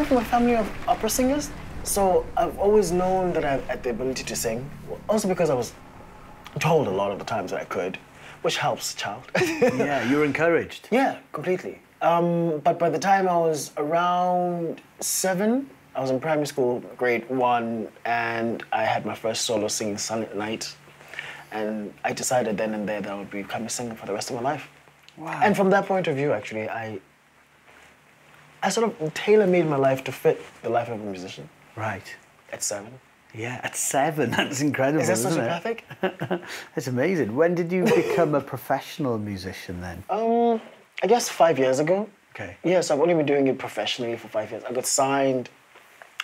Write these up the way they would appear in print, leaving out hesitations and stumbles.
come from a family of opera singers, so I've always known that I had the ability to sing. Also because I was told a lot of the times that I could, which helps a child. Yeah, you were encouraged. Yeah, completely. But by the time I was around 7, I was in primary school, grade 1, and I had my first solo singing Silent Night. And I decided then and there that I would become a singer for the rest of my life. Wow. And from that point of view, actually, I sort of tailor-made my life to fit the life of a musician. Right. At 7. Yeah, at 7. That's incredible, Is that isn't sociopathic? That's amazing. When did you become a professional musician then? I guess 5 years ago. Okay. Yes, I've only been doing it professionally for 5 years. I got signed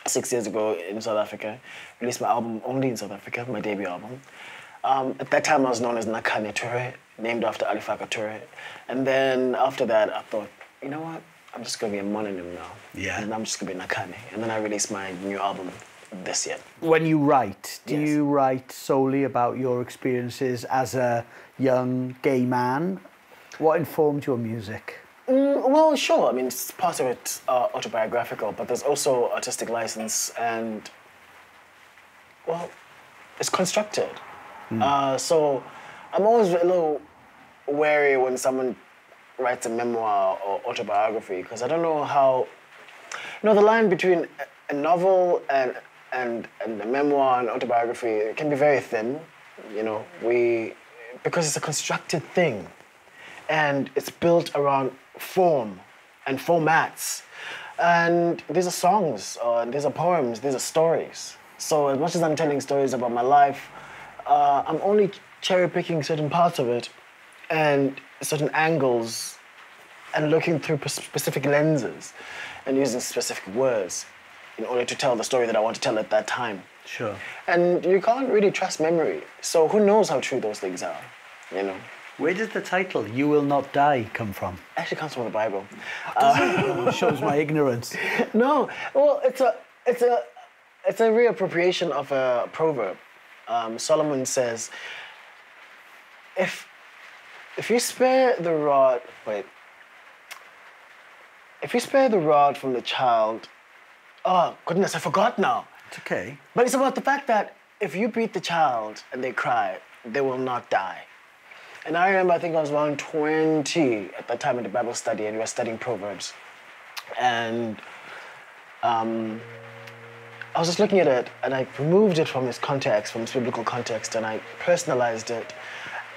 6 years ago in South Africa. Released my album only in South Africa, my debut album. At that time, I was known as Nakhane, named after Alifaka Toure. And then after that, I thought, you know what? I'm just going to be a mononym now. Yeah. And I'm just going to be Nakhane. And then I released my new album this year. When you write, do Yes. you write solely about your experiences as a young gay man? What informed your music? Well, sure. I mean, it's part of it autobiographical, but there's also artistic license and, well, it's constructed. So I'm always a little wary when someone writes a memoir or autobiography, because I don't know how, the line between a novel and a memoir and autobiography can be very thin, because it's a constructed thing. And it's built around form and formats. And these are songs, these are poems, these are stories. So as much as I'm telling stories about my life, I'm only cherry-picking certain parts of it and certain angles and looking through specific lenses and using specific words in order to tell the story that I want to tell at that time. Sure. And you can't really trust memory. So who knows how true those things are, Where does the title, You Will Not Die, come from? It actually comes from the Bible. Shows my ignorance. No, well, it's a reappropriation of a proverb. Solomon says, if you spare the rod, if you spare the rod from the child, oh goodness, I forgot now. It's okay. But it's about the fact that if you beat the child and they cry, they will not die. And I remember, I think I was around 20 at that time in the Bible study, and we were studying Proverbs. And I was just looking at it, and I removed it from its context, from its biblical context, and I personalized it.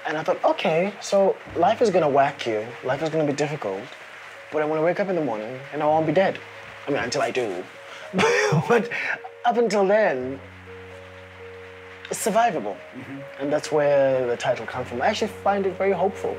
And I thought, okay, so life is going to whack you, life is going to be difficult, but I'm going to wake up in the morning, and I won't be dead. I mean, until I do. But up until then, it's survivable. And that's where the title comes from. I actually find it very hopeful.